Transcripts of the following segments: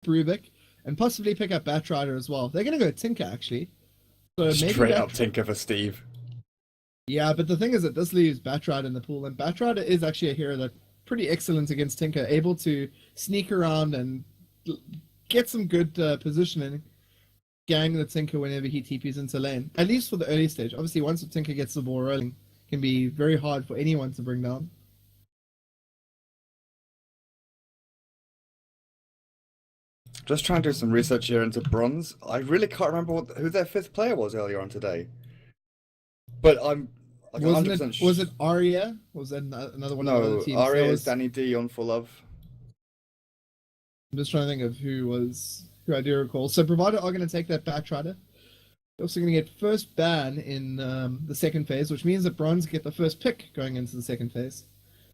Rubik and possibly pick up Batrider as well. They're going to go Tinker, actually. So maybe Straight up Tinker for Steve. Yeah, but the thing is that this leaves Batrider in the pool, and Batrider is actually a hero that's pretty excellent against Tinker, able to sneak around and get some good positioning, gang the Tinker whenever he TPs into lane, at least for the early stage. Obviously, once the Tinker gets the ball rolling, it can be very hard for anyone to bring down. Just trying to do some research here into Bronze. I really can't remember who their 5th player was earlier on today. But I'm like 100% Was it Arya? Was that another one of the other teams? No, Arya is Danny D on Full Love. I'm just trying to think of who I do recall. So Bravado are going to take that Batrider. They're also going to get first ban in the second phase, which means that Bronze get the first pick going into the second phase.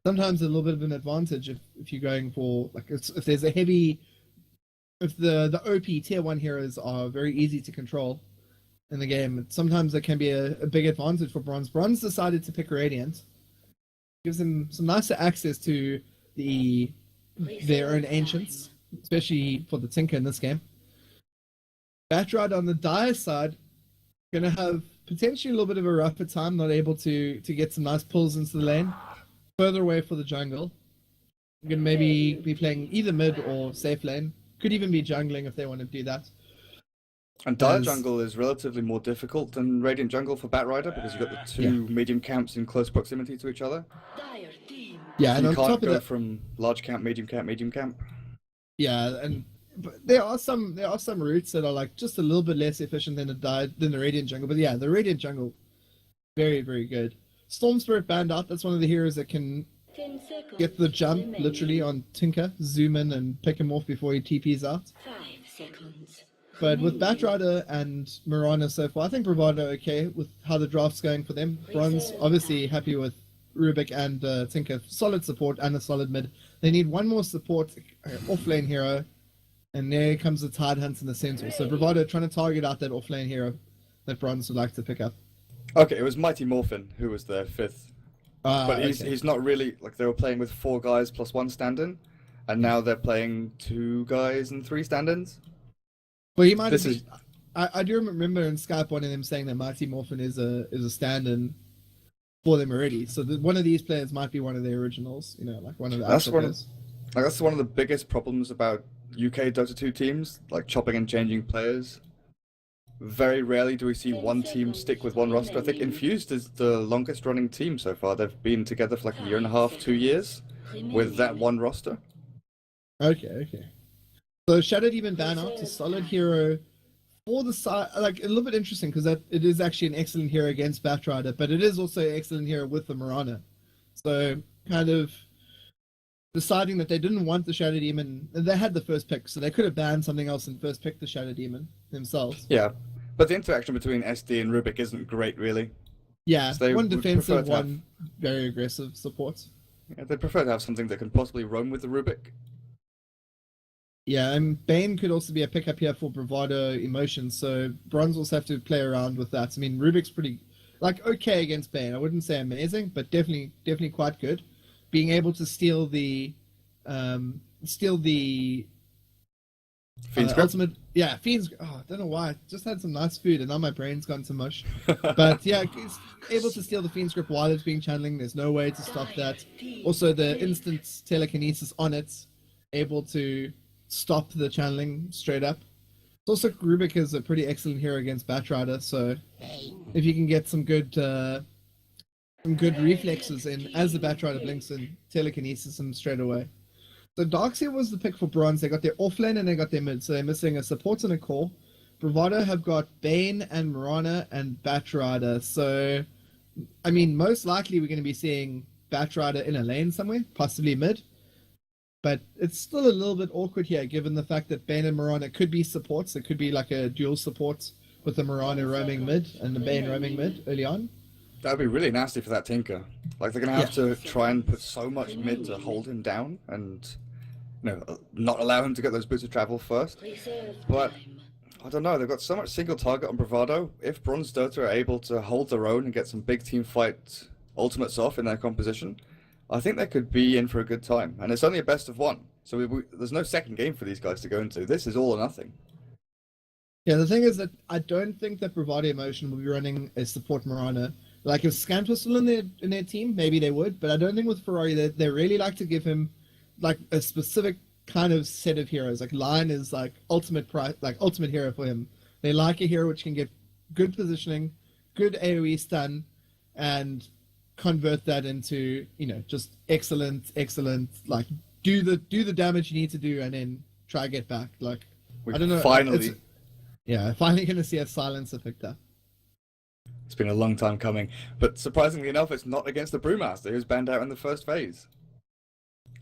Sometimes a little bit of an advantage if you're going for, like, if there's a heavy, if the OP tier 1 heroes are very easy to control in the game, sometimes there can be a big advantage for Bronze. Bronze decided to pick Radiant. Gives them some nicer access to their own ancients, especially for the Tinker in this game. Batrider on the Dire side, going to have potentially a little bit of a rougher time, not able to get some nice pulls into the lane. Further away for the jungle. You're going to maybe be playing either mid or safe lane. Could even be jungling if they want to do that. And Dire Jungle is relatively more difficult than Radiant Jungle for Batrider because you've got the two medium camps in close proximity to each other. Yeah, and you on can't top go of that, from large camp, medium camp, medium camp. Yeah, but there are some routes that are like just a little bit less efficient than the Radiant Jungle. But yeah, the Radiant Jungle, very, very good. Storm Spirit banned out. That's one of the heroes that can get the jump literally on Tinker, zoom in and pick him off before he TPs out. 5 seconds. But with Batrider and Mirana so far, I think Bravado okay with how the draft's going for them. Bronze obviously happy with Rubik and Tinker. Solid support and a solid mid. They need one more support off-lane hero, and there comes the Tide Hunt in the center. So Bravado trying to target out that off-lane hero that Bronze would like to pick up. Okay, it was Mighty Morphin who was their 5th. But he's not really, like, they were playing with 4 guys plus 1 stand-in, and now they're playing 2 guys and 3 stand-ins. Well, he might have been, I do remember in Skype one of them saying that Mighty Morphin is a stand-in for them already. So one of these players might be one of the originals, you know, like one of the actual players. That's one of the biggest problems about UK Dota 2 teams, like chopping and changing players. Very rarely do we see one team stick with one roster. I think Infused is the longest running team so far. They've been together for like a year and a half, 2 years with that one roster. Okay. So Shadow Demon ban out to solid hero for the side, like a little bit interesting because it is actually an excellent hero against Batrider, but it is also an excellent hero with the Mirana. So kind of deciding that they didn't want the Shadow Demon, they had the first pick, so they could have banned something else and first picked the Shadow Demon themselves. Yeah, but the interaction between SD and Rubik isn't great, really. Yeah, So one defensive, one very aggressive support. Yeah, they'd prefer to have something that can possibly roam with the Rubik. Yeah, and Bane could also be a pickup here for Bravado Emotions, so Bronze also have to play around with that. I mean, Rubik's pretty, like, okay against Bane. I wouldn't say amazing, but definitely quite good. Being able to steal the Fiend's ultimate, yeah, Fiend's. Oh, I don't know why. Just had some nice food, and now my brain's gone to mush. But yeah, he's able to steal the Fiend's grip while it's being channeling. There's no way to stop that. Also, the instant telekinesis on it, able to stop the channeling straight up. Also, Rubik is a pretty excellent hero against Batrider, so if you can get some good reflexes in as the Batrider blinks and telekinesis him straight away. So Darkseer was the pick for Bronze. They got their offlane and they got their mid, so they're missing a support and a core. Bravado have got Bane and Mirana and Batrider, so I mean, most likely we're going to be seeing Batrider in a lane somewhere, possibly mid. But it's still a little bit awkward here, given the fact that Bane and Mirana could be supports. It could be like a dual support with the Mirana roaming mid and the Bane roaming mid early on. That would be really nasty for that Tinker. Like, they're going to have to try and put so much mid to hold him down and, you know, not allow him to get those boots of travel first. But, I don't know, they've got so much single target on Bravado. If Bronze Dota are able to hold their own and get some big team fight ultimates off in their composition, I think they could be in for a good time. And it's only a best of 1. So there's no second game for these guys to go into. This is all or nothing. Yeah, the thing is that I don't think that Bravado Emotion will be running a support Mirana. Like if Scant was still in their team, maybe they would, but I don't think with Ferrari they really like to give him like a specific kind of set of heroes. Like Lion is like ultimate hero for him. They like a hero which can get good positioning, good AoE stun, and convert that into, you know, just excellent, like do the damage you need to do and then try get back. Like I don't know. Finally Finally gonna see a silencer picked up. It's been a long time coming, but surprisingly enough, it's not against the Brewmaster, who's banned out in the first phase.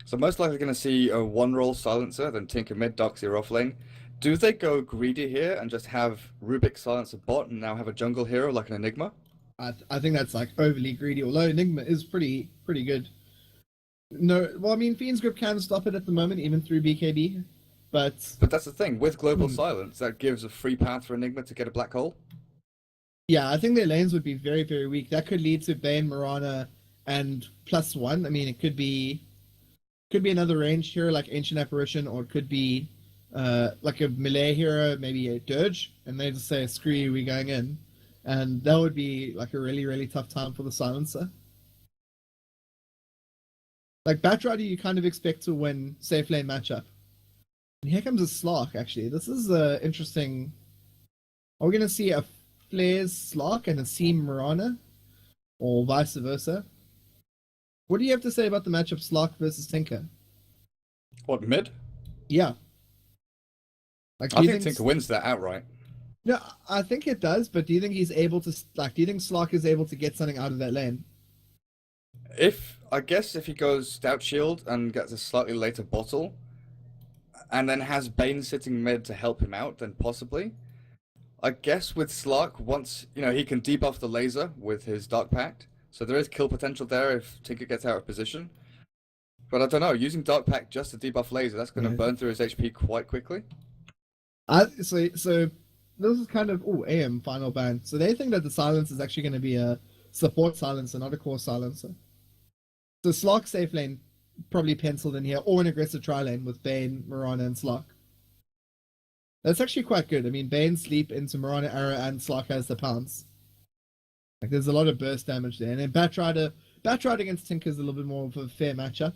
So most likely going to see a one-roll silencer, then Tinker mid, Doxia off lane. Do they go greedy here and just have Rubik silencer bot and now have a jungle hero like an Enigma? I think that's like overly greedy, although Enigma is pretty good. No, well, I mean, Fiend's Grip can stop it at the moment, even through BKB, but that's the thing, with Global Silence, that gives a free path for Enigma to get a black hole. Yeah, I think their lanes would be very, very weak. That could lead to Bane, Mirana, and +1. I mean, it could be another ranged hero like Ancient Apparition, or it could be like a melee hero, maybe a Dirge, and they just say, screw you, we're going in. And that would be like a really, really tough time for the silencer. Like Batrider, you kind of expect to win safe lane matchup. And here comes a Slark, actually. This is interesting. Are we going to see a Flares Slark and a Seam Mirana? Or vice versa? What do you have to say about the matchup Slark versus Tinker? What, mid? Yeah. Like, I think Tinker wins that outright. No, I think it does, but do you think he's able to, like, do you think Slark is able to get something out of that lane? I guess if he goes Stout Shield and gets a slightly later bottle, and then has Bane sitting mid to help him out, then possibly. I guess with Slark, once, you know, he can debuff the laser with his Dark Pact, so there is kill potential there if Tinker gets out of position. But I don't know, using Dark Pact just to debuff laser, that's going to burn through his HP quite quickly. So this is kind of, AM final ban. So they think that the silence is actually going to be a support silencer, not a core silencer. So Slark safe lane probably penciled in here, or an aggressive tri lane with Bane, Mirana, and Slark. That's actually quite good. I mean, Bane sleep into Mirana Arrow and Slark has the pounce. Like, there's a lot of burst damage there. And then Batrider against Tinker is a little bit more of a fair matchup.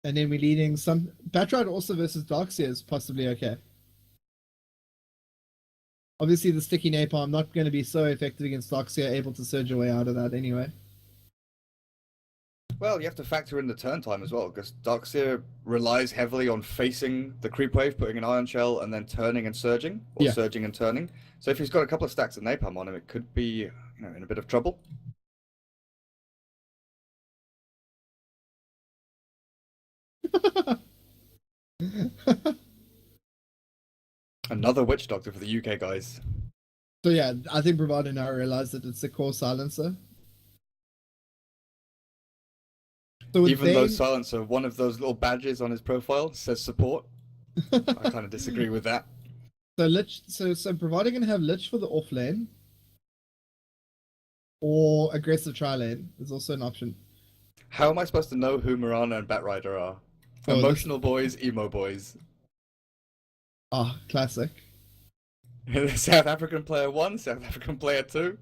And then we're leading some... Batrider also versus Darkseer is possibly okay. Obviously, the sticky napalm not going to be so effective against Darkseer, able to surge your way out of that anyway. Well, you have to factor in the turn time as well, because Darkseer relies heavily on facing the creep wave, putting an Ion Shell, and then turning and surging, or surging and turning. So if he's got a couple of stacks of napalm on him, it could be, you know, in a bit of trouble. Another Witch Doctor for the UK guys. So yeah, I think Bravado now realized that it's a core silencer. So even though silencer, one of those little badges on his profile says support, I kind of disagree with that. So Lich, so Bravado gonna have Lich for the off lane, or aggressive tri lane is also an option. How am I supposed to know who Mirana and Batrider are? Emotional boys, emo boys. Ah, classic. South African player 1, South African player 2.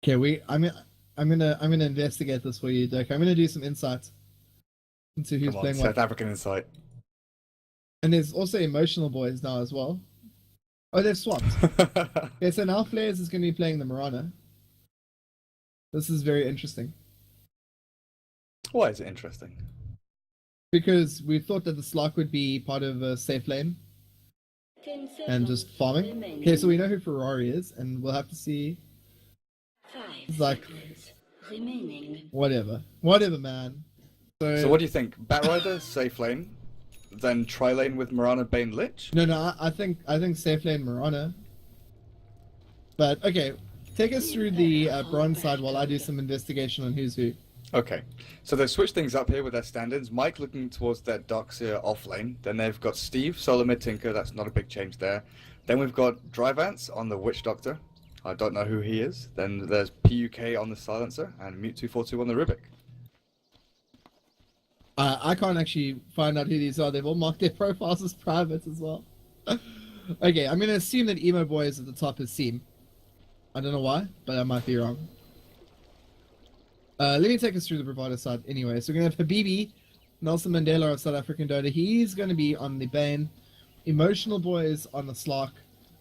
Okay, I'm gonna investigate this for you, Dirk. I'm gonna do some insights into who's playing what. South African insight. And there's also emotional boys now as well. Oh, they've swapped. Okay, so now Flares is gonna be playing the Mirana. This is very interesting. Why is it interesting? Because we thought that the Slark would be part of a safe lane and just farming. Okay, so we know who Ferrari is, and we'll have to see. It's like, whatever, man. So what do you think? Batrider, safe lane, then tri lane with Mirana, Bane, Lich? No, I think safe lane Mirana. But okay, take us through the bronze side while I do some investigation on who's who. Okay, so they've switched things up here with their stand-ins. Mike looking towards their Darkseer off lane. Then they've got Steve, solo mid Tinker. That's not a big change there. Then we've got Dryvance on the Witch Doctor. I don't know who he is. Then there's PUK on the Silencer and Mute242 on the Rubik. I can't actually find out who these are. They've all marked their profiles as private as well. Okay, I'm going to assume that Emo Boy is at the top is Seam. I don't know why, but I might be wrong. Let me take us through the Bravado side anyway. So we're going to have Habibi, Nelson Mandela of South African Dota. He's going to be on the Bane. Emotional Boys on the Slark.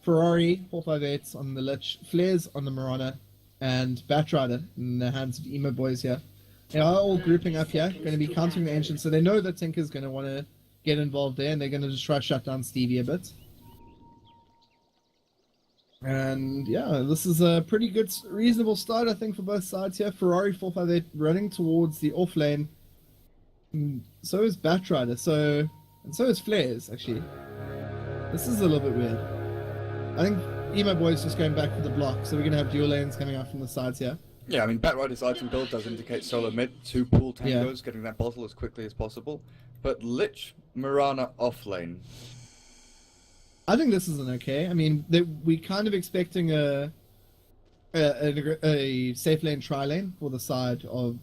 Ferrari 458 on the Lich. Flares on the Marana. And Batrider in the hands of Emo Boys here. They are all grouping up here, going to be countering the Ancients, so they know that Tinker's going to want to get involved there, and they're going to just try to shut down Stevie a bit. And yeah, this is a pretty good, reasonable start, I think, for both sides here. Ferrari 458 running towards the off lane. So is Batrider, and so is Flares, actually. This is a little bit weird. I think Emo Boy's just going back for the block, so we're going to have dual lanes coming out from the sides here. Yeah, I mean, Batrider's item build does indicate solo mid, 2 pool tangos, getting that bottle as quickly as possible. But Lich, Mirana off lane. I think this is an okay. I mean, we kind of expecting a safe lane tri lane for the side of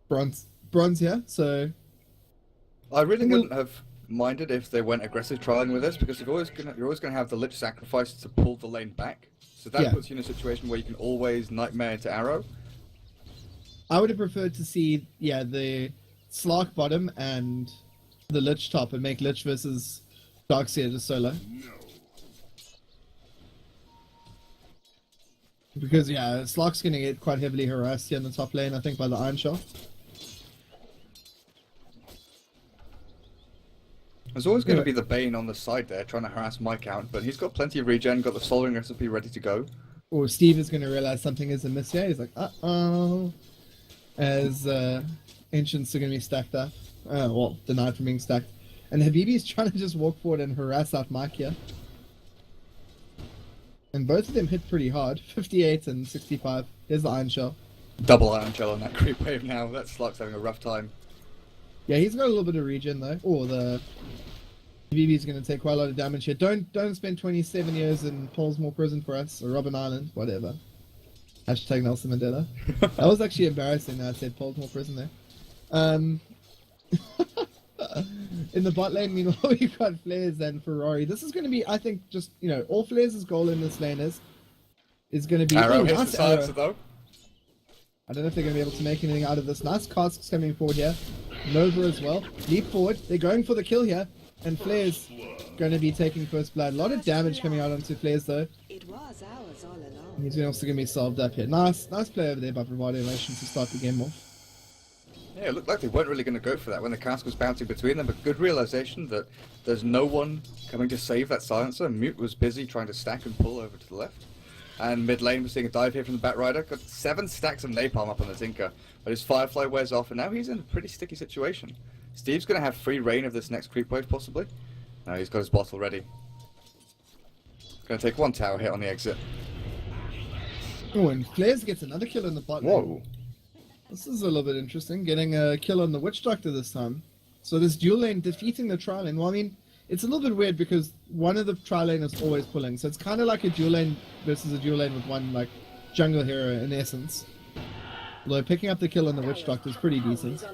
bronze here. So I really wouldn't have minded if they went aggressive trialing with this, because you're always gonna have the Lich sacrifice to pull the lane back. So that puts you in a situation where you can always Nightmare into Arrow. I would have preferred to see, the Slark bottom and the Lich top and make Lich versus Darkseer just solo. Because, Slark's going to get quite heavily harassed here in the top lane, I think, by the Iron Shell. There's always going to be the Bane on the side there, trying to harass my count, but he's got plenty of regen, got the Soul Ring recipe ready to go. Or Steve is going to realize something is amiss here. He's like, uh-oh. As Ancients are going to be stacked up. Well, denied from being stacked. And Habibi's trying to just walk forward and harass out Mike here. And both of them hit pretty hard. 58 and 65. Here's the Iron Shell. Double Iron Shell on that creep wave now. That Slark's having a rough time. Yeah, he's got a little bit of regen though. Or the Habibi's going to take quite a lot of damage here. Don't spend 27 years in Polesmore prison for us, or Robben Island, whatever. Hashtag Nelson Mandela. That was actually embarrassing that I said Polesmore prison there. In the bot lane, meanwhile, we've got Flares and Ferrari. This is going to be, I think, just, all Flares' goal in this lane is going to be... Arrow hits the silencer though. I don't know if they're going to be able to make anything out of this. Nice casks coming forward here. Nova as well. Leap forward. They're going for the kill here. And Flares going to be taking first blood. A lot of damage coming out onto Flares though. It was ours all along. He's also going to be solved up here. Nice play over there by Bravado Nation to start the game off. Yeah, it looked like they weren't really going to go for that when the cask was bouncing between them, but good realization that there's no one coming to save that silencer. Mute was busy trying to stack and pull over to the left. And mid lane, we're seeing a dive here from the Batrider. Got 7 stacks of napalm up on the Tinker, but his Firefly wears off, and now he's in a pretty sticky situation. Steve's going to have free reign of this next creep wave, possibly. No, he's got his bottle ready. Going to take 1 tower hit on the exit. Oh, and Flares gets another kill in the bot lane. Whoa. This is a little bit interesting, getting a kill on the Witch Doctor this time. So this dual lane defeating the tri lane. Well, I mean, it's a little bit weird because one of the tri lane is always pulling. So it's kind of like a dual lane versus a dual lane with one, like, jungle hero in essence. Although picking up the kill on the Witch Doctor is pretty decent.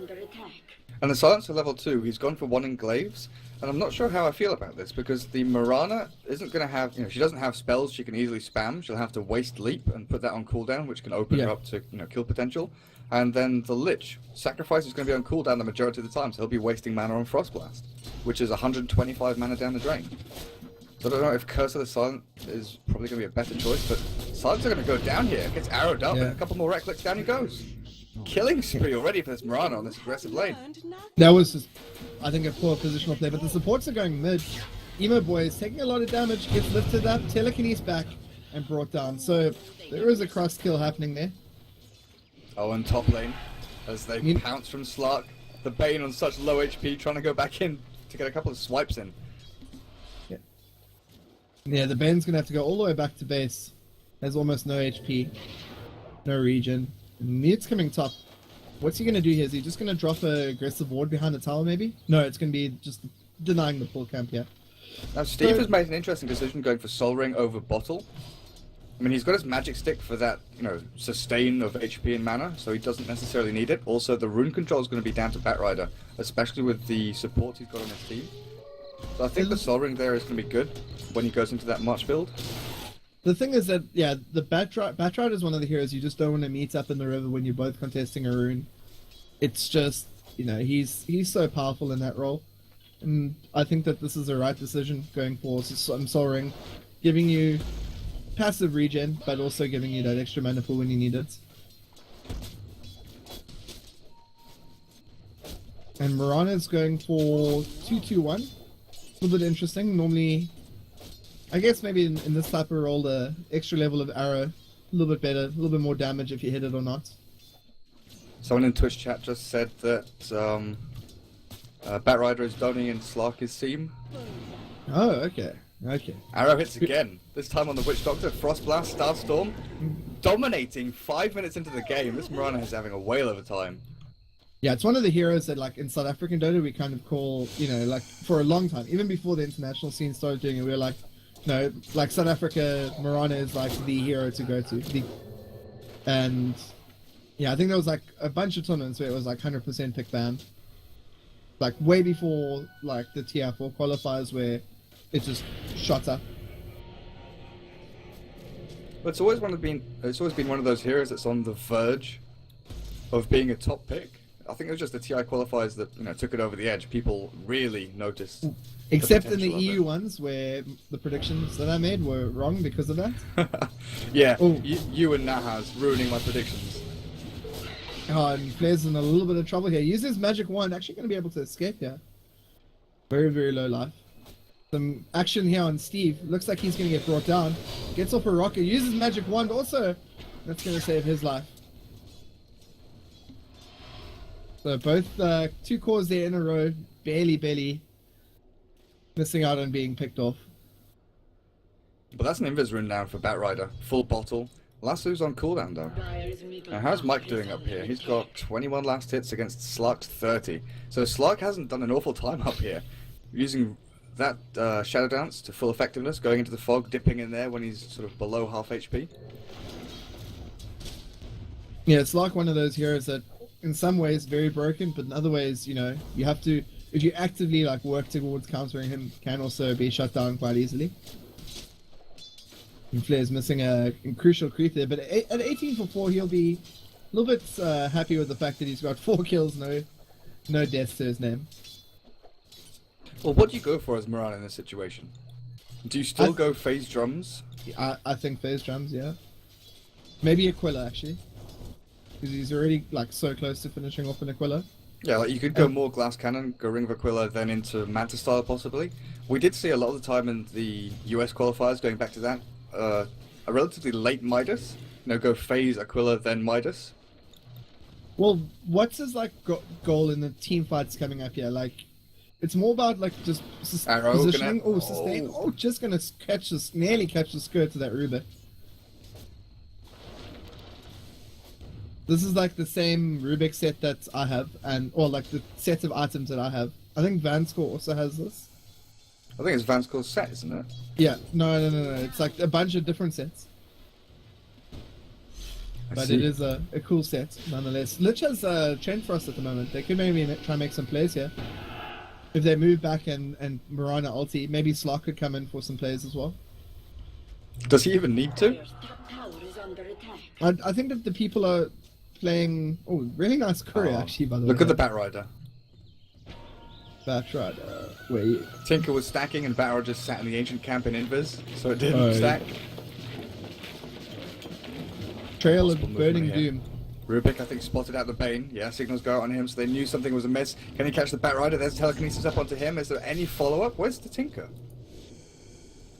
And the silencer level 2, he's gone for 1 in glaives. And I'm not sure how I feel about this, because the Mirana isn't going to have, she doesn't have spells she can easily spam. She'll have to waste leap and put that on cooldown, which can open her up to, kill potential. And then the Lich, sacrifice is going to be on cooldown the majority of the time, so he'll be wasting mana on Frostblast, which is 125 mana down the drain. So I don't know if Curse of the Silent is probably going to be a better choice, but Silents are going to go down here. Gets arrowed up, and a couple more right clicks, down he goes. Killing spree already for this Mirana on this aggressive lane. That was just, I think, a poor positional play, but the supports are going mid. Emo Boy is taking a lot of damage, gets lifted up, telekinesis back, and brought down. So there is a cross kill happening there. Oh, and top lane, as they pounce from Slark. The Bane on such low HP, trying to go back in to get a couple of swipes in. Yeah, the Bane's going to have to go all the way back to base. Has almost no HP, no regen. Mute's coming top. What's he going to do here? Is he just going to drop an aggressive ward behind the tower, maybe? No, it's going to be just denying the full camp here. Now, Steve has made an interesting decision going for Soul Ring over Bottle. I mean, he's got his magic stick for that, sustain of HP and mana, so he doesn't necessarily need it. Also, the rune control is going to be down to Batrider, especially with the support he's got on his team. So I think the Sol Ring there is going to be good when he goes into that March build. The thing is that, yeah, the Batrider is one of the heroes you just don't want to meet up in the river when you're both contesting a rune. It's just, he's so powerful in that role. And I think that this is the right decision going for Sol Ring, giving you passive regen, but also giving you that extra mana pool when you need it. And Mirana is going for 2-2-1. A little bit interesting. Normally, I guess maybe in this type of role, the extra level of arrow, a little bit better, a little bit more damage if you hit it or not. Someone in Twitch chat just said that Batrider is donating Slarky's team. Oh, okay. Okay. Arrow hits again, this time on the Witch Doctor, Frost Blast, Starstorm. Dominating 5 minutes into the game. This Mirana is having a whale of a time. Yeah, it's one of the heroes that, like, in South African Dota, we kind of call, like, for a long time, even before the international scene started doing it, we were like, no, like, South Africa, Mirana is, like, the hero to go to. And, yeah, I think there was, like, a bunch of tournaments where it was, like, 100% pick ban. Like, way before, like, the TR4 qualifiers where it just shot up. But it's always been one of those heroes that's on the verge of being a top pick. I think it was just the TI qualifiers that took it over the edge. People really noticed. Except in the EU ones where the predictions that I made were wrong because of that. Yeah, you and Nahas ruining my predictions. Oh, and Flair's in a little bit of trouble here. Uses magic wand, actually going to be able to escape here. Very, very low life. Some action here on Steve. Looks like he's going to get brought down. Gets off a rocket, uses magic wand also. That's going to save his life. So both two cores there in a row, barely missing out on being picked off. But that's an invis rune down for Batrider. Full bottle. Lasso's on cooldown though. Now how's Mike doing up here? He's got 21 last hits against Slark's 30. So Slark hasn't done an awful time up here. Using that Shadow Dance to full effectiveness, going into the fog, dipping in there when he's sort of below half HP. Yeah, it's like one of those heroes that in some ways very broken, but in other ways, you have to, if you actively like work towards countering him, can also be shut down quite easily. And Flair's missing a crucial creep there, but at 18 for 4, he'll be a little bit happy with the fact that he's got 4 kills, no deaths to his name. Well, what do you go for as Moran in this situation? Do you still go phase drums? I think phase drums, yeah. Maybe Aquila actually, because he's already like so close to finishing off an Aquila. Yeah, like you could go more glass cannon, go Ring of Aquila, then into Manta style possibly. We did see a lot of the time in the US qualifiers, going back to that, a relatively late Midas. Go phase Aquila, then Midas. Well, what's his like goal in the team fights coming up here? Like, it's more about like just positioning. Oh, sustain. Oh, just gonna nearly catch the skirt to that Rubik. This is like the same Rubik set that I have, or like the set of items that I have. I think Vanscore also has this. I think it's Vanscore's set, isn't it? Yeah, no. It's like a bunch of different sets. But it is a cool set, nonetheless. Lich has Chain Frost at the moment. They could maybe try and make some plays here. If they move back and Mirana ulti, maybe Slark could come in for some plays as well. Does he even need to? I think that the people are playing... Oh, really nice courier actually, by the way. Look at the Batrider. Batrider. Wait. Tinker was stacking and Batrider just sat in the ancient camp in Invis, so it didn't stack. Trail of Burning Doom. Rubik, I think, spotted out the Bane. Yeah, signals go out on him, so they knew something was amiss. Can he catch the Batrider? There's telekinesis up onto him. Is there any follow-up? Where's the Tinker?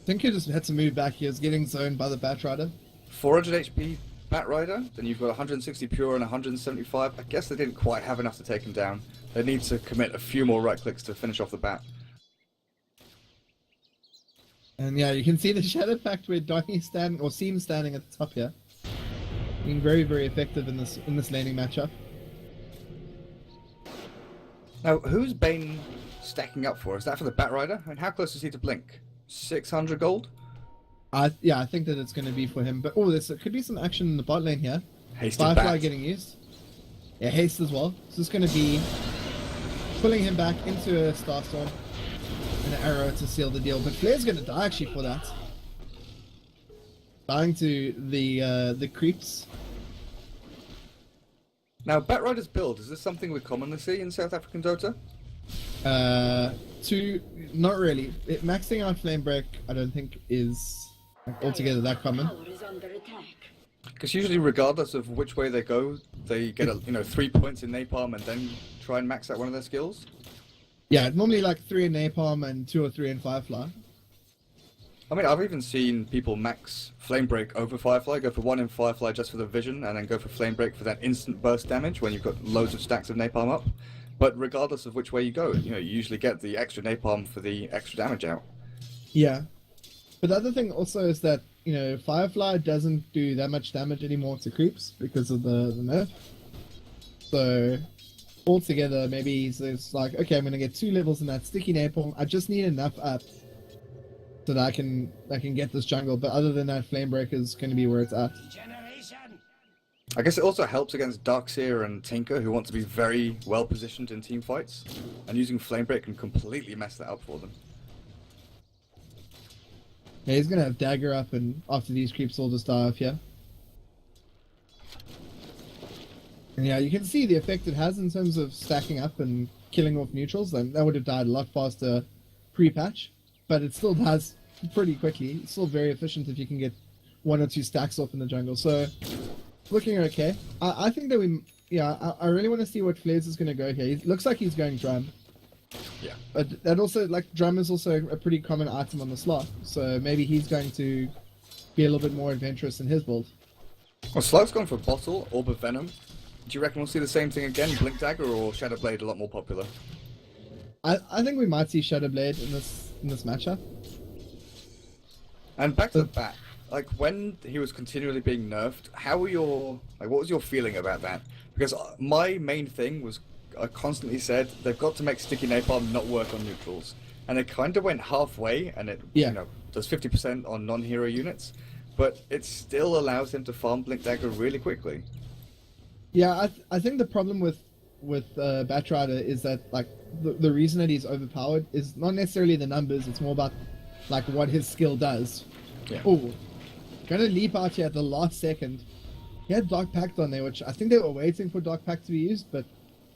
Tinker just had to move back. He was getting zoned by the Batrider. 400 HP Batrider, then you've got 160 pure and 175. I guess they didn't quite have enough to take him down. They need to commit a few more right clicks to finish off the bat. And yeah, you can see the Shadow Pact where Donnie's standing, or seems standing at the top here. Being very, very effective in this laning matchup. Now, who's Bane stacking up for? Is that for the Batrider? I mean, how close is he to Blink? 600 gold? I think that it's going to be for him. But oh, there could be some action in the bot lane here. Hasted Firefly back. getting used. Yeah, haste as well. So it's going to be pulling him back into a Starstorm and an arrow to seal the deal. But Flair's going to die actually for that. Dying to the creeps. Now, Batrider's build, is this something we commonly see in South African Dota? Not really. Maxing out Flame Break, I don't think is altogether that common. Because usually, regardless of which way they go, they get 3 points in Napalm and then try and max out one of their skills. Yeah, normally like 3 in Napalm and 2 or 3 in Firefly. I mean, I've even seen people max Flame Break over Firefly, go for 1 in Firefly just for the vision, and then go for Flame Break for that instant burst damage when you've got loads of stacks of Napalm up. But regardless of which way you go, you usually get the extra Napalm for the extra damage out. Yeah. But the other thing also is that, Firefly doesn't do that much damage anymore to creeps because of the nerf. So, altogether, maybe it's like, okay, I'm going to get 2 levels in that sticky Napalm. I just need enough up so that I can get this jungle. But other than that, Flame Break is going to be where it's at. I guess it also helps against Darkseer and Tinker, who want to be very well positioned in team fights, and using Flame Break can completely mess that up for them. Yeah, he's going to have Dagger up, and after these creeps all just die off here. And yeah, you can see the effect it has in terms of stacking up and killing off neutrals. That would have died a lot faster pre-patch, but it still does pretty quickly. It's still very efficient if you can get 1 or 2 stacks off in the jungle. So, looking okay. I think that I really want to see what Flares is going to go here. He looks like he's going Drum. Yeah. But that also, Drum is also a pretty common item on the slot. So maybe he's going to be a little bit more adventurous in his build. Well, Slug's gone for Bottle, Orb of Venom. Do you reckon we'll see the same thing again? Blink Dagger or Shadow Blade a lot more popular? I think we might see Shadow Blade in this matchup. And back to the bat. Like, when he was continually being nerfed, what was your feeling about that? Because my main thing was, I constantly said, they've got to make Sticky Napalm not work on neutrals. And it kind of went halfway, and it, does 50% on non-hero units, but it still allows him to farm Blink Dagger really quickly. Yeah, I think the problem with Batrider is that, the reason that he's overpowered is not necessarily the numbers, it's more about, what his skill does. Yeah. Oh, gonna leap out here at the last second. He had Dark Pact on there, which I think they were waiting for Dark Pact to be used, but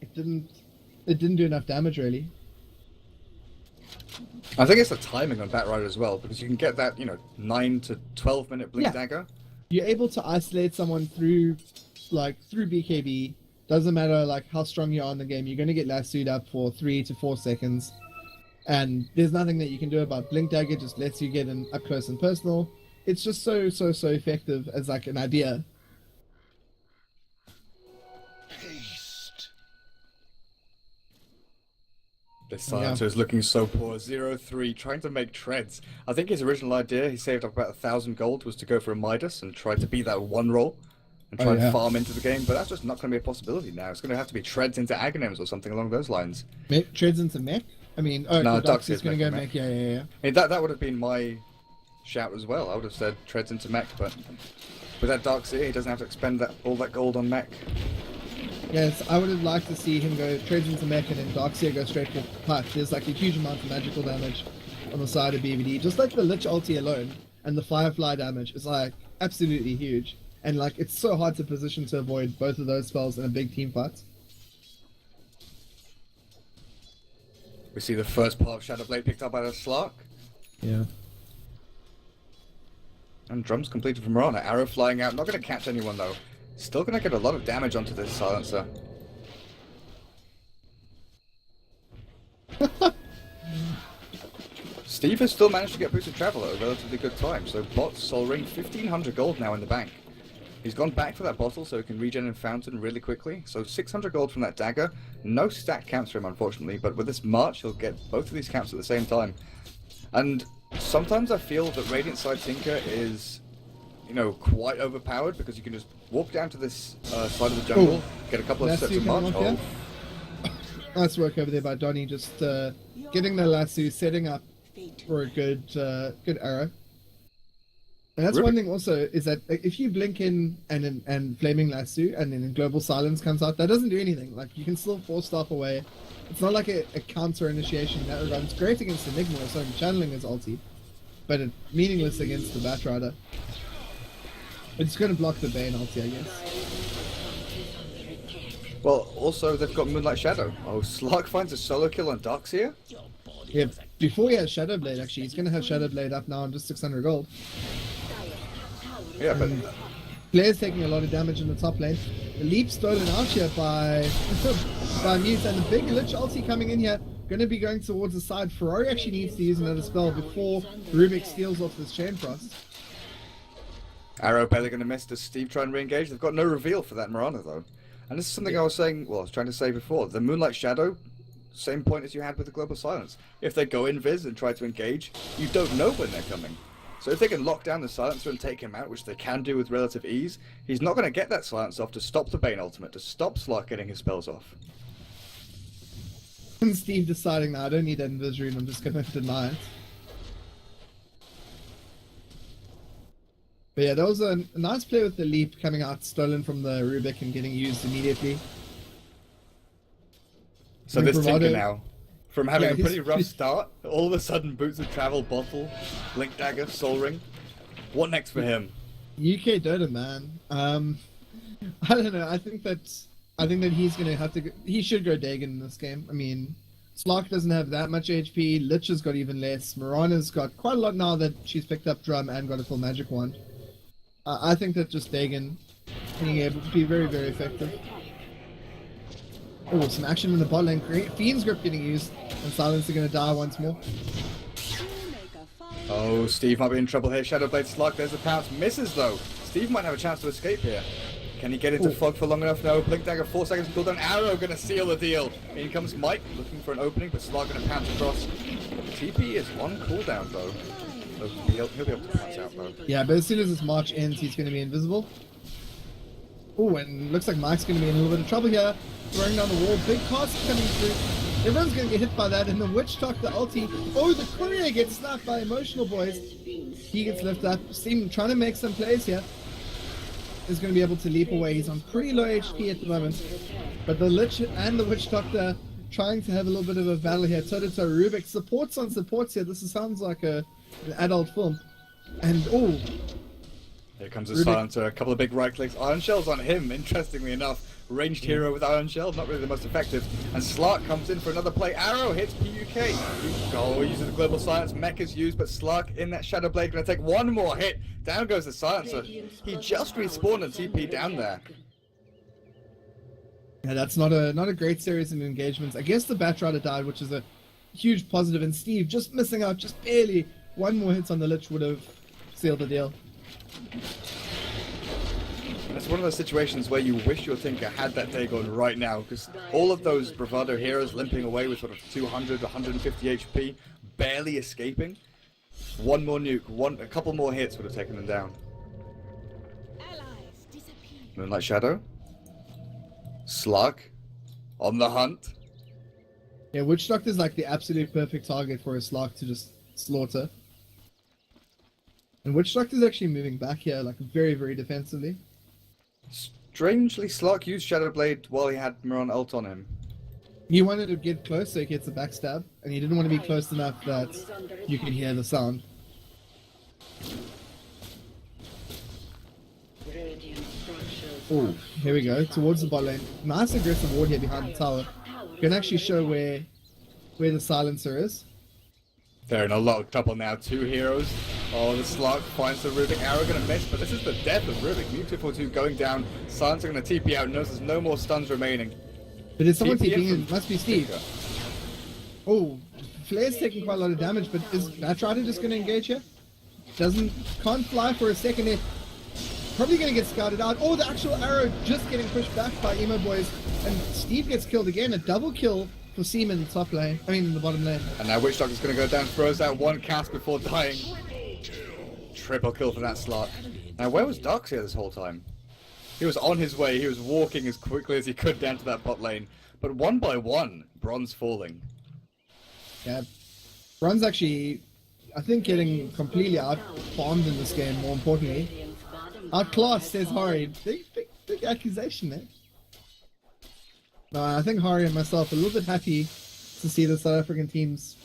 it didn't do enough damage really. I think it's the timing on Batrider as well, because you can get that, 9 to 12 minute Blink Dagger. You're able to isolate someone through BKB. Doesn't matter how strong you are in the game, you're gonna get lassoed up for 3 to 4 seconds. And there's nothing that you can do about Blink Dagger, just lets you get in up close and personal. It's just so effective as an idea. Haste. This silencer is looking so poor. 0-3, trying to make treads. I think his original idea, he saved up about 1,000 gold, was to go for a Midas and try to be that one roll and try and farm into the game, but that's just not going to be a possibility now. It's going to have to be treads into Aghanims or something along those lines. Treads into mech? I mean, no, Darkseer's going to go mech, yeah. I mean, that would have been my shout as well. I would have said treads into mech, but with that Darkseer, he doesn't have to expend all that gold on mech. Yes, I would have liked to see him go treads into mech and then Darkseer go straight for punch. There's a huge amount of magical damage on the side of BVD. Just the Lich ulti alone and the Firefly damage is absolutely huge. And it's so hard to position to avoid both of those spells in a big team fight. We see the first part of Shadow Blade picked up by the Slark. Yeah. And drums completed from Mirana. Arrow flying out. Not going to catch anyone though. Still going to get a lot of damage onto this silencer. Steve has still managed to get boosted travel at a relatively good time. So bot Soul Ring, 1,500 gold now in the bank. He's gone back for that bottle so he can regen in Fountain really quickly. So 600 gold from that dagger. No stack counts for him, unfortunately, but with this march, he'll get both of these counts at the same time. And sometimes I feel that Radiant Side Tinker is, quite overpowered because you can just walk down to this side of the jungle, get a couple of sets of march. Nice work over there by Donnie, just getting the lasso, setting up for a good arrow. And that's Rip one it. thing also, is that like, if you blink in and Flaming Lasso and then Global Silence comes out, that doesn't do anything. Like, you can still force stuff away. It's not like a counter initiation in that regard. It's great against Enigma, so channeling his ulti, but it's meaningless against the Batrider. It's going to block the Bane ulti, I guess. Well, also they've got Moonlight Shadow. Oh, Slark finds a solo kill on Darkseer. Yeah, before he has Shadow Blade, actually, he's going to have Shadow Blade up now on just 600 gold. Yeah, but Player's taking a lot of damage in the top lane. The leap stolen out here by Mute, and the big Lich ulti coming in here. Going to be going towards the side. Ferrari actually needs to use another spell before Rubik steals off this Chain Frost. Arrow barely going to miss. Does Steve try and re-engage? They've got no reveal for that Mirana though. And this is something I was saying, well, I was trying to say before. The Moonlight Shadow, same point as you had with the Global Silence. If they go in Viz and try to engage, you don't know when they're coming. So if they can lock down the Silencer and take him out, which they can do with relative ease, he's not going to get that Silence off to stop the Bane ultimate, to stop Slark getting his spells off. And Steve deciding, no, I don't need that Invis rune, I'm just going to deny it. But yeah, that was a nice play with the leap coming out, stolen from the Rubik and getting used immediately. So And this Bravado- Tinker now, from having Yeah, a pretty he's- rough start, all of a sudden Boots of Travel, Bottle, Blink Dagger, Soul Ring. What next for him? UK Dota, man. I don't know. I think that he's gonna have to. He should go Dagon in this game. I mean, Slark doesn't have that much HP. Lich has got even less. Mirana's got quite a lot now that she's picked up Drum and got a full magic wand. I think that just Dagon being able to be very, very effective. Oh, some action in the bot lane. Great. Fiend's Grip getting used, and Silence are gonna die once more. Oh, Steve might be in trouble here. Shadowblade Slug, there's a pounce. Misses though. Steve might have a chance to escape here. Can he get into Ooh. fog for long enough? No. Blink Dagger, 4 seconds cooldown. Arrow gonna seal the deal. In comes Mike, looking for an opening, but Slug gonna pounce across. TP is 1 cooldown though. So he'll be able to pounce out though. Yeah, but as soon as this March ends, he's gonna be invisible. Oh, and looks like Mike's gonna be in a little bit of trouble here. Throwing down the wall, big cost coming through. Everyone's gonna get hit by that, and the Witch Doctor ulti. Oh, the courier gets snapped by Emotional Boys. He gets lifted up. Steam trying to make some plays here. Is going to be able to leap away. He's on pretty low HP at the moment. But the Lich and the Witch Doctor trying to have a little bit of a battle here. Toe-to-toe Rubik. Supports on supports here. This sounds like an adult film. And, oh, Here comes a Rubik. silencer, a couple of big right clicks. Iron Shell's on him, interestingly enough. Ranged hero with Iron Shell, not really the most effective. And Slark comes in for another play. Arrow hits PUK. Oh, uses the Global Silence. Mech is used, but Slark in that Shadow Blade going to take one more hit. Down goes the Silencer. He just respawned and TP down there. yeah, that's not a great series of engagements. I guess the Batrider died, which is a huge positive. And Steve just missing out, just barely. One more hit on the Lich would have sealed the deal. And it's one of those situations where you wish your Tinker had that day going right now, because all of those Bravado heroes limping away with sort of 200, 150 HP, barely escaping. One more nuke, a couple more hits would have taken them down. Moonlight Shadow. Slug. On the hunt. Yeah, Witch Doctor's like the absolute perfect target for a Slark to just slaughter. And Witch Doctor's actually moving back here, like very, very defensively. Strangely, Slark used Shadow Blade while he had Miran ult on him. He wanted to get close so he gets a backstab, and he didn't want to be close enough that you can hear the sound. Oh, here we go, towards the bot lane. Nice aggressive ward here behind the tower. Can actually show where the silencer is. They're in a lot of trouble now. 2 heroes. Oh, the Slug finds the Rubik. Arrow gonna miss, but this is the death of Rubik. Mewtwo 2 going down. Silencer gonna TP out. Knows there's no more stuns remaining. But is someone TP in TPing in? from It must be Steve. Tinker. Oh, Flair's taking quite a lot of damage, but is Batrider just going to engage here? Can't fly for a second here. Probably going to get scouted out. Oh, the actual arrow just getting pushed back by Emo Boys. And Steve gets killed again. A double kill for Seaman in the top lane. I mean, in the bottom lane. And now Witch Doctor's gonna go down, throws out 1 cast before dying. Triple kill for that Slug. Now, where was Darkseer this whole time? He was on his way. He was walking as quickly as he could down to that bot lane. But one by one, Bronze falling. Yeah. Bronze actually I think getting completely out-farmed in this game, more importantly. Outclassed, says Hari. Big accusation there. No, I think Hari and myself are a little bit happy to see the South African teams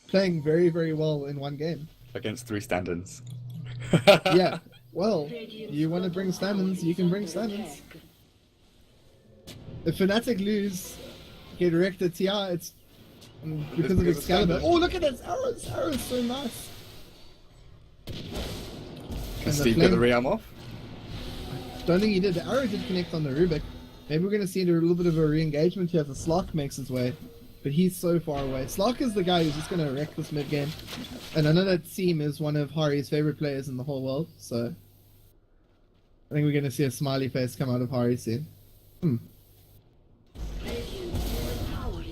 playing very, very well in one game. Against 3 stand-ins. Yeah, well, you want to bring stand-ins, you can bring stand-ins. If Fnatic lose, get wrecked at TR, it's because of Excalibur. Oh, look at this arrow! This arrow is so nice. Can Steve get the rearm off? Don't think he did. The arrow did connect on the Rubik. Maybe we're going to see a little bit of a re-engagement here as the Slark makes his way. But he's so far away. Slark is the guy who's just going to wreck this mid-game. And I know that Seam is one of Hari's favorite players in the whole world, so I think we're going to see a smiley face come out of Hari soon.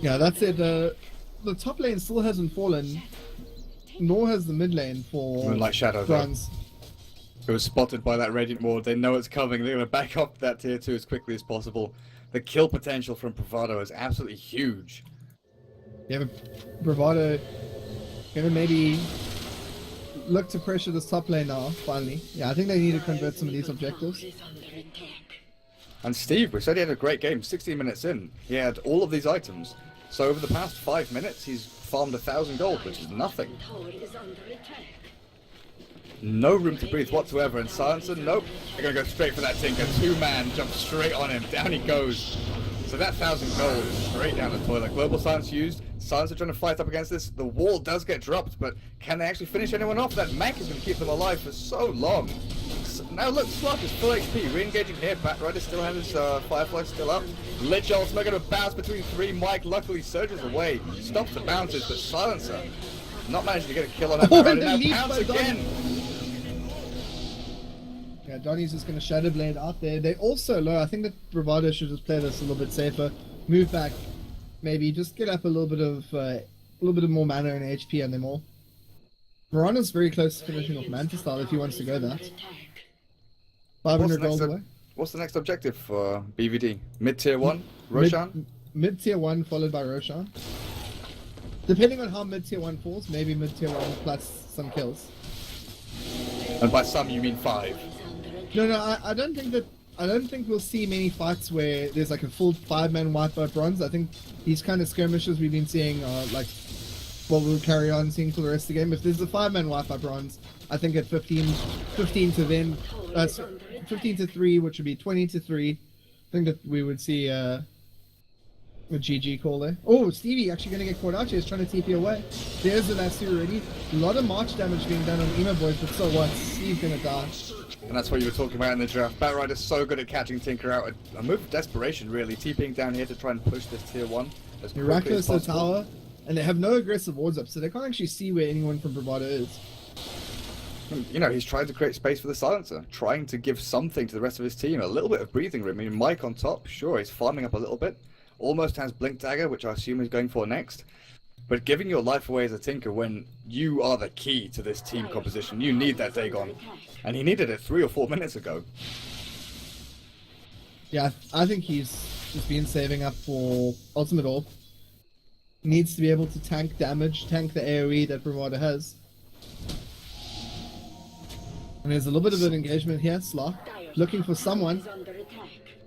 Yeah, that's it. The top lane still hasn't fallen, nor has the mid lane for Moonlight Shadow, Bronze. It was spotted by that Radiant Ward. They know it's coming. They're going to back up that tier 2 as quickly as possible. The kill potential from Bravado is absolutely huge. Yeah, but Bravado going to maybe look to pressure this top lane now, finally. Yeah, I think they need to convert some of these objectives. And Steve, we said he had a great game. 16 minutes in, he had all of these items. So over the past 5 minutes, he's farmed 1,000 gold, which is nothing. No room to breathe whatsoever. And Silencer, nope. They're going to go straight for that Tinker. 2-man, jumps straight on him. Down he goes. So that 1,000 gold straight down the toilet. Global Silence used. Silencer trying to fight up against this. The wall does get dropped, but can they actually finish anyone off? That Mac is going to keep them alive for so long. Now look, Slark is full HP, re-engaging here. Batrider still has his Firefly still up. Lich ultimate going to bounce between 3. Mike luckily surges away, stops the bounces, but Silencer not managing to get a kill on that. Batrider now pounce again. Yeah, Donnie's just going to Shadow Blade out there. They're also low. I think that Bravado should just play this a little bit safer. Move back, maybe just get up a little bit of more mana and HP on them all. Morana's very close to finishing off Manta Style if he wants to go that. 500 gold away. What's the next objective for BVD? Mid-tier 1? Roshan? Mid-tier 1 followed by Roshan. Depending on how mid-tier 1 falls, maybe mid-tier 1 plus some kills. And by some you mean 5? No, I don't think we'll see many fights where there's like a full 5-man wipe by Bronze. I think these kind of skirmishes we've been seeing are like what we'll carry on seeing for the rest of the game. If there's a 5-man wipe by Bronze, I think at 15 to then 15 to 3, which would be 20 to 3, I think that we would see a GG call there. Oh, Stevie actually going to get caught out here. He's trying to TP away. There's the Lasso already. A lot of March damage being done on Emo Boys, but so what? Steve's going to die. And that's what you were talking about in the draft. Batrider's so good at catching Tinker out. A move of desperation, really. TPing down here to try and push this tier 1 as quickly as Miraculous possible. tower, and they have no aggressive wards up, so they can't actually see where anyone from Bravado is. You know, he's trying to create space for the Silencer, trying to give something to the rest of his team, a little bit of breathing room. I mean, Mike on top, sure, he's farming up a little bit. Almost has Blink Dagger, which I assume he's going for next. But giving your life away as a Tinker when you are the key to this team composition, you need that Dagon. And he needed it 3 or 4 minutes ago. Yeah, I think he's just been saving up for Ultimate Orb. Needs to be able to tank damage, tank the AoE that Bravado has. And there's a little bit of an engagement here. Slark looking for someone.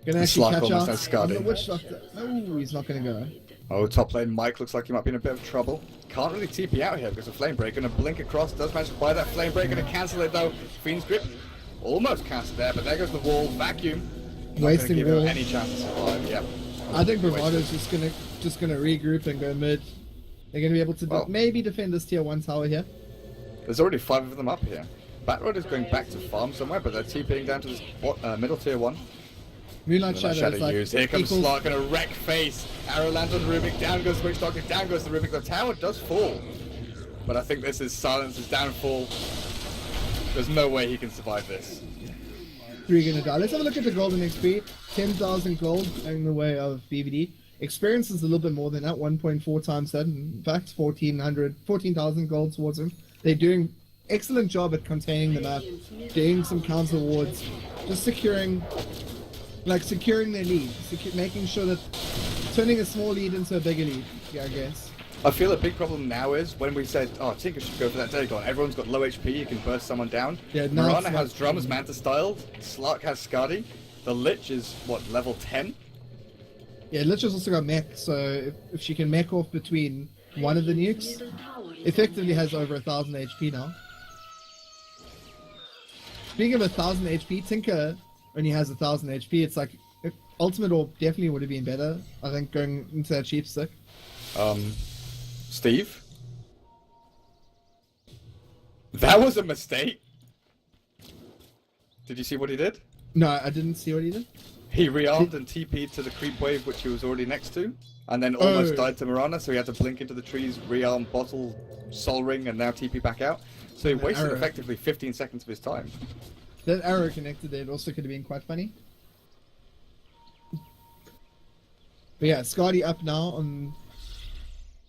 Gonna actually Slark catch almost out. has Skadi. The Witch Doctor. No, he's not gonna go. Oh, top lane Mike looks like he might be in a bit of trouble. Can't really TP out here because of Flame Break. Gonna blink across, does manage to buy that Flame Break. Gonna cancel it though. Fiend's Grip almost cancelled there, but there goes the wall. Vacuum. Not Wasting gonna give wall. him any chance to survive. Yep. I think Bravado's just gonna regroup and go mid. They're gonna be able to maybe defend this tier 1 tower here. There's already 5 of them up here. Batrider is going back to farm somewhere, but they're TPing down to this middle tier 1. Moonlight Shadow is like used. Here comes equals- Slark, gonna wreck face. Arrow lands on the Rubik, down goes the Witch Doctor, down goes the Rubik. The tower does fall. But I think this is Silence's downfall. There's no way he can survive this. 3 gonna die. Let's have a look at the golden XP. 10,000 gold in the way of BVD. Experience is a little bit more than that, 1.4 times that. In fact, 14,000 gold towards him. They're doing excellent job at containing the map, doing some counter wards, just securing their lead, making sure that turning a small lead into a bigger lead. Yeah, I guess. I feel a big problem now is when we said, oh, Tinker should go for that Dagon. Everyone's got low HP, you can burst someone down. Yeah, now Mirana it's has like- Drums Manta styled, Slark has Skadi, the Lich is, what, level 10? Yeah, Lich has also got mech, so if she can mech off between one of the nukes, effectively has over 1,000 HP now. Speaking of 1,000 HP, Tinker only has 1,000 HP. It's like, Ultimate Orb definitely would have been better, I think, going into that cheap stick. Steve? That was a mistake. Did you see what he did? No, I didn't see what he did. He rearmed and TP'd to the creep wave, which he was already next to, and then almost Oh. died to Mirana, so he had to blink into the trees, rearm, bottle, soul ring, and now TP back out. So he wasted arrow. effectively 15 seconds of his time. That arrow connected there, it also could have been quite funny. But yeah, Skadi up now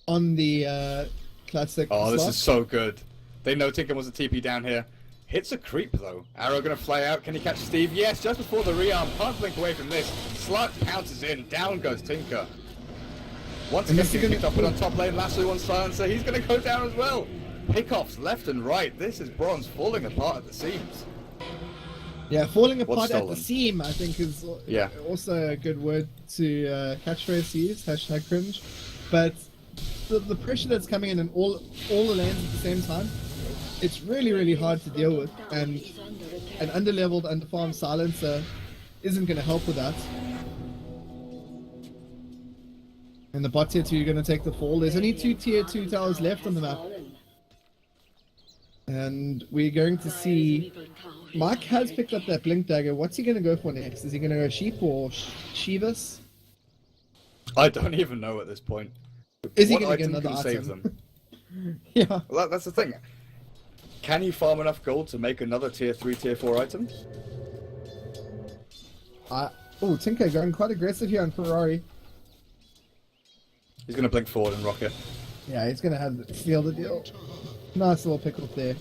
on the classic. Oh, this slot. is so good. They know Tinker wants a TP down here. Hits a creep though. Arrow gonna fly out. Can he catch Steve? Yes, just before the rearm. Can't blink away from this. Slut pounces in. Down goes Tinker. Once And again, this is he's gonna- picked up it on top lane. Lasso on silencer. He's gonna go down as well. Pickoffs left and right. This is Bronze falling apart at the seams. Yeah, falling What's apart at the stolen? seam, I think, is Yeah. also a good word to catchphrase to use. # cringe. But the pressure that's coming in all the lanes at the same time, it's really, really hard to deal with. And an underleveled, underfarmed silencer isn't going to help with that. And the bot tier 2 are going to take the fall. There's only 2 tier 2 towers left on the map. And we're going to see... Mike has picked up that Blink Dagger. What's he going to go for next? Is he going to go Sheep or Shivas? I don't even know at this point. Is he What going to get item another can save item? them? Yeah. Well, that's the thing. Can you farm enough gold to make another tier 3, tier 4 item? Oh, Tinker going quite aggressive here on Ferrari. He's gonna blink forward and rocket. Yeah, he's going to have seal the deal. Nice little pick up there.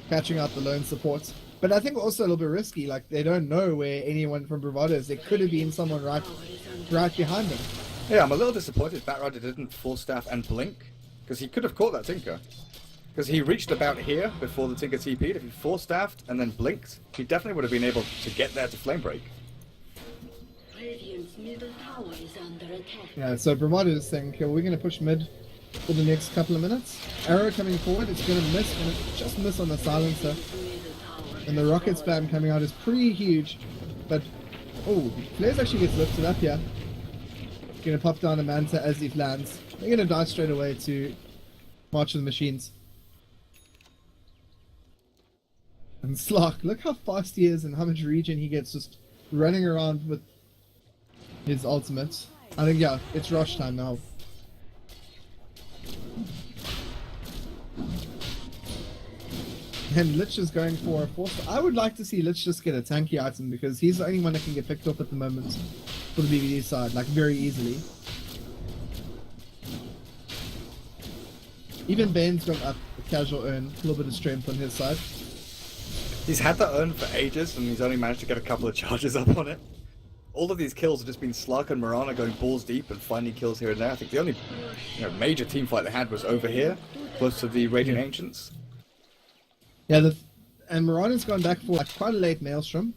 Catching out the lone supports. But I think also a little bit risky. Like, they don't know where anyone from Bravado is. There could have been someone right behind them. Yeah, I'm a little disappointed Batrider didn't full staff and blink, because he could have caught that Tinker. Because he reached about here before the Tinker TP'd. If he full staffed and then blinked, he definitely would have been able to get there to flame break. Radiant's middle tower is under attack. Yeah, so Bravado is saying, okay, we're going to push mid for the next couple of minutes. Arrow coming forward, it's going to miss, and it just miss on the silencer. And the rocket spam coming out is pretty huge. But, oh, Flares actually gets lifted up here. Going to pop down a Manta as he lands. They're going to die straight away to March of the Machines. And Slark, look how fast he is and how much regen he gets just running around with his ultimates. I think, yeah, it's rush time now. And Lich is going for a force. I would like to see Lich just get a tanky item because he's the only one that can get picked up at the moment for the BBD side, like very easily. Even Bane's got up a casual earn, a little bit of strength on his side. He's had that earn for ages, and he's only managed to get a couple of charges up on it. All of these kills have just been Slark and Mirana going balls deep and finding kills here and there. I think the only major team fight they had was over here, close to the Radiant Ancients. Yeah, and Mirana's gone back for like quite a late Maelstrom.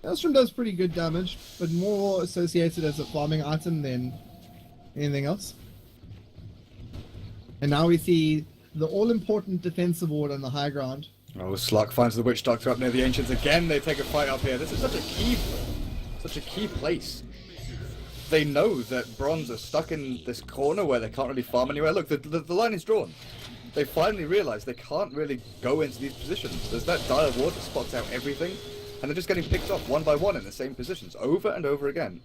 Maelstrom does pretty good damage, but more associated as a farming item than anything else. And now we see the all-important defensive ward on the high ground. Oh, Slark finds the Witch Doctor up near the Ancients again. They take a fight up here. This is such a key place. They know that Bronze are stuck in this corner where they can't really farm anywhere. Look, the line is drawn. They finally realise they can't really go into these positions. There's that dire ward that spots out everything, and they're just getting picked off one by one in the same positions over and over again.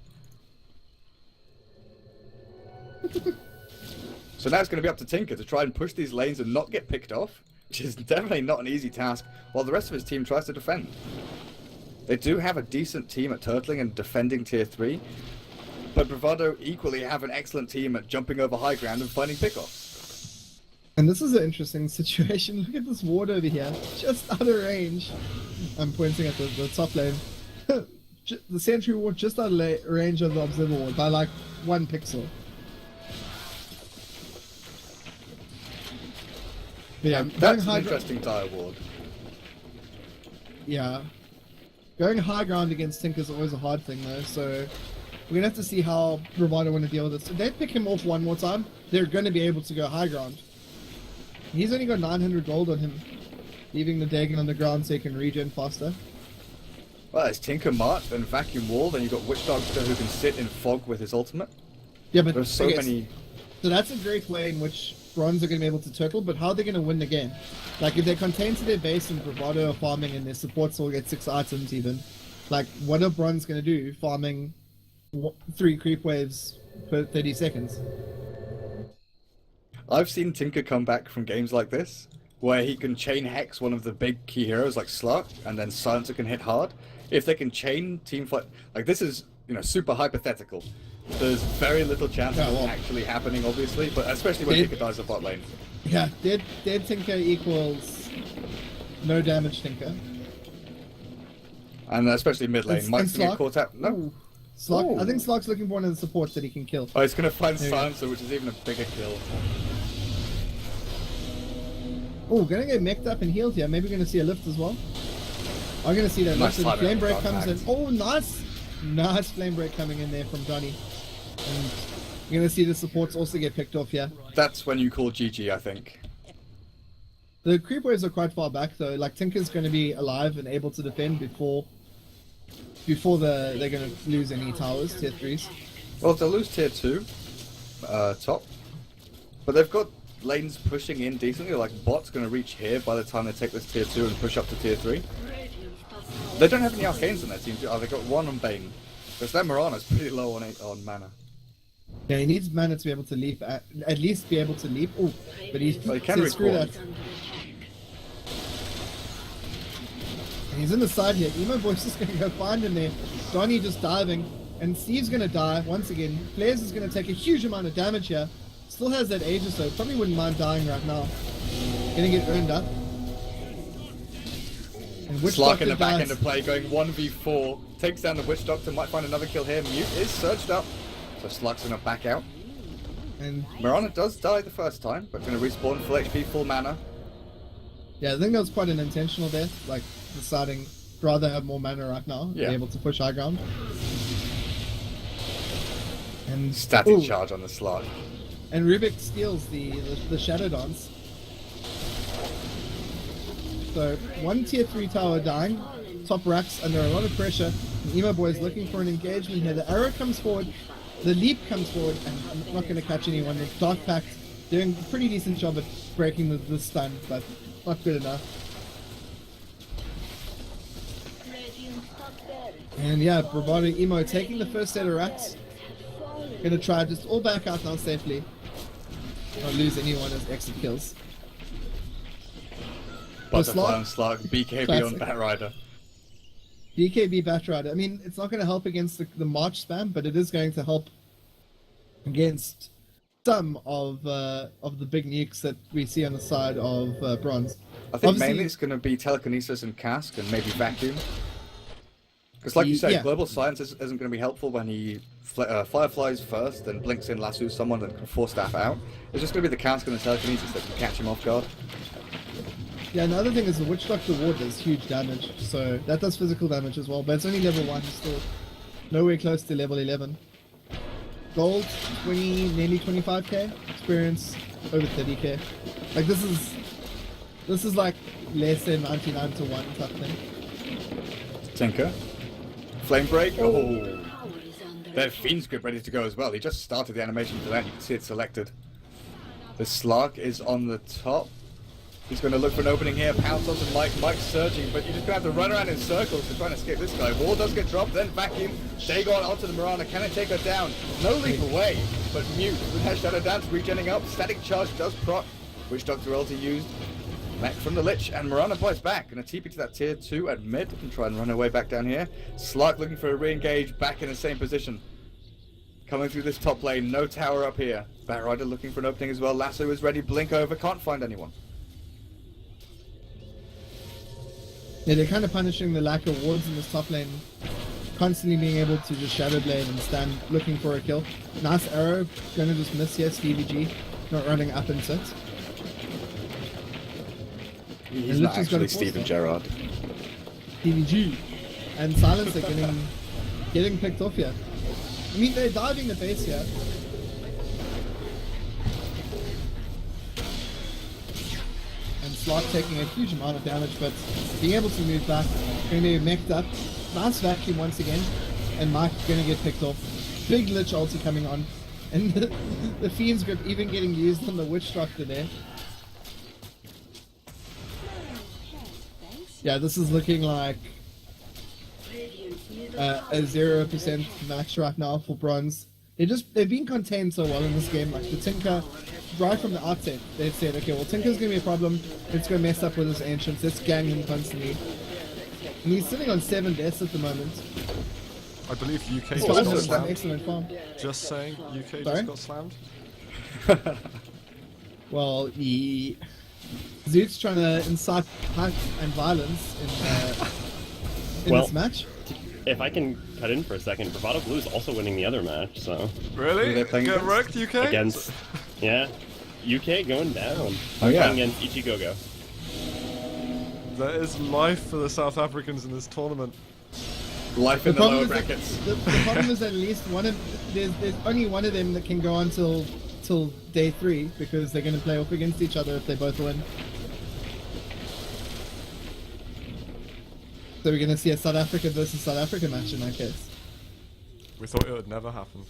So now it's going to be up to Tinker to try and push these lanes and not get picked off, which is definitely not an easy task, while the rest of his team tries to defend. They do have a decent team at turtling and defending tier 3, but Bravado equally have an excellent team at jumping over high ground and finding pickoffs. And this is an interesting situation. Look at this ward over here, just out of range. I'm pointing at the top lane. The sentry ward just out of range of the observer ward by like 1 pixel. Yeah, going That's an high, interesting dire ward. yeah. Going high ground against Tinker is always a hard thing though, so we're gonna have to see how Bravado want to deal with this. If they pick him off one more time, they're gonna be able to go high ground. He's only got 900 gold on him, leaving the Dagon on the ground so he can regen faster. Well, it's Tinker March, then Vacuum Wall, then you've got Witch Doctor who can sit in fog with his ultimate. Yeah, but There's so okay, many. So that's a great way in which Bronze are going to be able to turtle, but how are they going to win the game? Like, if they contain to their base and Bravado are farming and their supports will get 6 items even, like, what are Bronze going to do farming 3 creep waves per 30 seconds? I've seen Tinker come back from games like this, where he can chain hex one of the big key heroes like Slark, and then Silencer can hit hard. If they can chain teamfight, like this is, you know, super hypothetical. There's very little chance of it actually happening, obviously, but especially when Tinker dies at bot lane. Yeah, dead Tinker equals no damage Tinker. And especially mid lane. Mike's gonna get caught out. No. Ooh. Slark, Ooh. I think Slark's looking for one of the supports that he can kill. Oh, he's gonna find There we go. Silencer, which is even a bigger kill. Oh, gonna get mech'd up and healed here. Maybe we're gonna see a lift as well. I'm gonna see that Nice lift. And timing, Flame Break dark comes in. act. Oh, nice Flame Break coming in there from Johnny. And you're gonna see the supports also get picked off here. That's when you call GG, I think. The creep waves are quite far back though. Like Tinker's gonna be alive and able to defend before they're gonna lose any towers, tier 3s. Well, they'll lose tier 2, top. But they've got lanes pushing in decently, like bot's gonna reach here by the time they take this tier 2 and push up to tier 3. They don't have any arcanes on their team, oh, they got 1 on Bane. Because that Mirana's pretty low on mana. Yeah, he needs mana to be able to leap, at least be able to leap. Oh, but he can said, screw recall. that. And he's in the side here. Emo Boy's just gonna go find him there. Donnie just diving, and Steve's gonna die once again. Flares is gonna take a huge amount of damage here. Still has that age or so. Probably wouldn't mind dying right now. Gonna get earned up. And Witch Slark in Doctor the back dies. end of play, going 1v4. Takes down the Witch Doctor, might find another kill here. Mute is surged up. So Slark's gonna back out. And Mirana does die the first time, but gonna respawn full HP, full mana. yeah, I think that was quite an intentional death. Like deciding rather have more mana right now, Yeah. be able to push high ground. And Static ooh, charge on the Slark. and Rubik steals the Shadow Dance. So one tier 3 tower dying, top racks under a lot of pressure. And Emo Boy is looking for an engagement here. The arrow comes forward, the leap comes forward, and I'm not going to catch anyone. The Dark Pact doing a pretty decent job at breaking the stun, but not good enough. And yeah, Bravado Emo taking the first set of racks. Gonna try just all back out now safely. Not lose anyone as exit kills. Butterfly Slark? on Slark, BKB on Classic. Batrider. BKB Batrider. I mean, it's not going to help against the March spam, but it is going to help against some of the big nukes that we see on the side of Bronze. I think Obviously- mainly it's going to be Telekinesis and Cask and maybe Vacuum. Because like you said, Yeah. Global Science isn't going to be helpful when he Fireflies first, then blinks in, lassos someone, and can force staff out. It's just going to be the Cask and the Telekinesis that can catch him off guard. Yeah, and the other thing is the Witch Doctor Ward does huge damage, so that does physical damage as well, but it's only level 1, still nowhere close to level 11. Gold, 20, nearly 25k, experience, over 30k. Like this is like less than 99 to 1 type thing. Tinker. Flame Break. Oh. Power is under Their attack. Fiend Script ready to go as well. He just started the animation for that. You can see it selected. The Slark is on the top. He's going to look for an opening here. Pounce onto Mike. Mike's surging, but you're just going to have to run around in circles to try and escape this guy. Wall does get dropped, then Vacuum. Dagon onto the Mirana. Can it take her down? No leap away, but Mute with her Shadow Dance regenning up. Static Charge does proc. Witch Doctor ulti used. Back from the Lich, and Mirana bites back. Gonna TP to that tier 2 at mid and try and run her way back down here. Slark looking for a re-engage, back in the same position. Coming through this top lane, no tower up here. Batrider looking for an opening as well. Lasso is ready, blink over, can't find anyone. Yeah, they're kind of punishing the lack of wards in this top lane. Constantly being able to just Shadow Blade and stand looking for a kill. Nice arrow, gonna just miss here, Stevie G. Not running up and sit. He's And not Lich is gonna actually force Steven it. Gerrard. PVG. And Silencer getting picked off here. I mean, they're diving the base here. And Slot taking a huge amount of damage, but being able to move back, going to be mech'd up. Nice vacuum once again. And Mike going to get picked off. Big Lich ulti coming on. And the Fiend's Grip even getting used on the Witch Doctor there. Yeah, this is looking like a 0% match right now for Bronze. They've been contained so well in this game. Like the Tinker, right from the outset, they've said, okay, well Tinker's gonna be a problem. Let's go mess up with his ancients. Let's gang him constantly. And he's sitting on 7 deaths at the moment. I believe UK He's just got an slammed. excellent farm. Just saying, UK Sorry? just got slammed. Well, Zoot's trying to incite hype and violence in Well, this match. If I can cut in for a second, Bravado Blue is also winning the other match, so Really? they're playing Get against? wrecked, UK? against yeah, UK going down. Oh, yeah. Playing against Ichigogo. There is life for the South Africans in this tournament. Life in the lower brackets. The problem is that at least there's only one of them that can go on till day 3 because they're going to play off against each other if they both win. So we're going to see a South Africa versus South Africa match in that case. We thought it would never happen.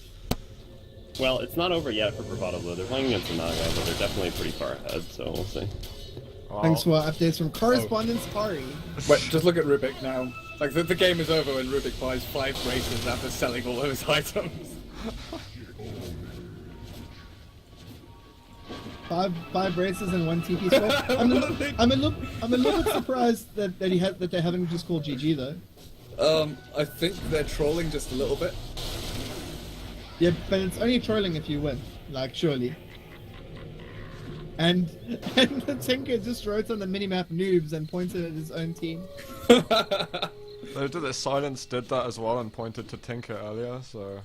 Well, it's not over yet for Bravado Blue. They're playing against Naga, but they're definitely pretty far ahead, so we'll see. Wow. Thanks for updates from correspondent Hari. Wait, just look at Rubik now. Like the game is over when Rubik buys 5 races after selling all those items. Five braces and 1 TP swap. I'm a little bit surprised that they haven't just called GG though. I think they're trolling just a little bit. Yeah, but it's only trolling if you win, like surely. And the Tinker just wrote on the minimap noobs and pointed at his own team. They did it. Silence did that as well and pointed to Tinker earlier, so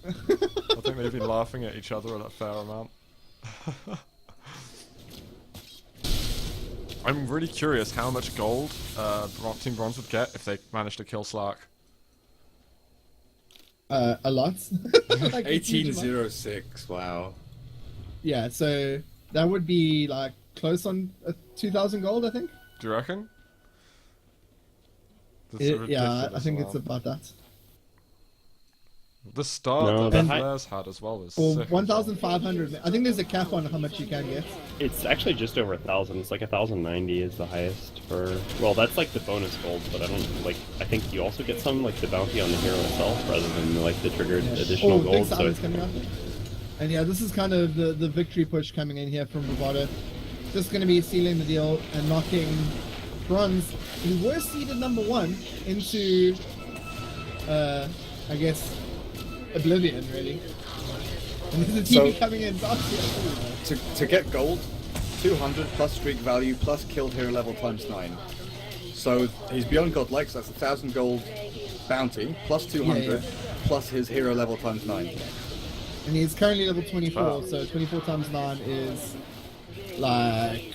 I think they've been laughing at each other a fair amount. I'm really curious how much gold Team Bronze would get if they managed to kill Slark. A lot. Like a huge amount. 1806. Wow. Yeah, so that would be like close on 2,000 gold, I think. Do you reckon? That's a Yeah, I ridiculous think it's amount. about that. The start No, that the high- Flares had as well was Or sick. 1,500. I think there's a cap on how much you can get. It's actually just over 1,000. It's like 1,090 is the highest for. Well, that's like the bonus gold, but I don't like. I think you also get some like the bounty on the hero itself rather than like the triggered additional Big gold. So silence coming up. And yeah, this is kind of the victory push coming in here from Bravado. Just going to be sealing the deal and knocking Bronze, who were seeded number 1, into, I guess, oblivion, really. And there's a TV So- coming in. To get gold, 200 plus streak value plus killed hero level times 9. So he's beyond godlike, so that's 1,000 gold bounty plus 200 Yeah. plus his hero level times 9. And he's currently level 24, Wow. so 24 times 9 is like